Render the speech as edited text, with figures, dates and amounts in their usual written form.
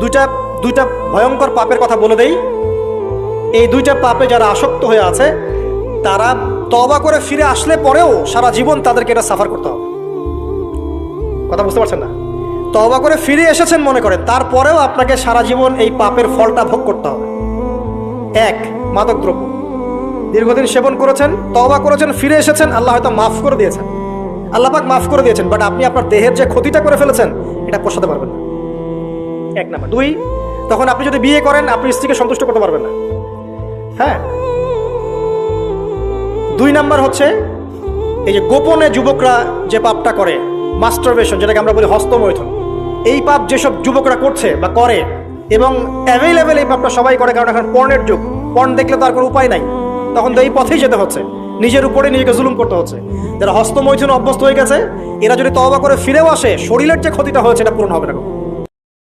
দুইটা দুইটা ভয়ঙ্কর পাপের কথা বলে দেই। এই দুইটা পাপে যারা আসক্ত হয়ে আছে তারা তওবা করে ফিরে আসলে পরেও সারা জীবন তাদেরকে এটা সাফার করতে হবে। কথা বুঝতে পারছেন না? তওবা করে ফিরে এসেছেন মনে করেন, তারপরেও আপনাকে সারা জীবন এই পাপের ফলটা ভোগ করতে হবে। এক, মাদকদ্রব্য দীর্ঘদিন সেবন করেছেন, তওবা করেছেন, ফিরে এসেছেন, আল্লাহ হয়তো মাফ করে দিয়েছেন, আল্লাহ পাক মাফ করে দিয়েছেন, বাট আপনি আপনার দেহের যে ক্ষতিটা করে ফেলেছেন এটা পোষাতে পারবেন না। এক নাম্বার। দুই, তখন আপনি যদি বিয়ে করেন আপনি স্ত্রীকে সন্তুষ্ট করতে পারবেন না। হ্যাঁ। দুই নাম্বার হচ্ছে এই যে গোপনে যুবকরা যে পাপটা করে, মাস্টারবেশন, যেটাকে আমরা বলি হস্তমৈথুন, এই পাপ যেসব যুবকরা করছে বা করে, এবং অ্যাভেলেবেল এই পাপটা সবাই করে, কারণ এখন পর্নের যুগ, পর্ন দেখলে তো আর কোনো উপায় নাই, তখন তো এই পথেই যেতে হচ্ছে, নিজের উপরে নিজেকে জুলুম করতে হচ্ছে। যারা হস্তমৈথুন অভ্যস্ত হয়ে গেছে এরা যদি তওবা করে ফিরেও আসে, শরীরের যে ক্ষতিটা হয়েছে এটা পূরণ হবে না।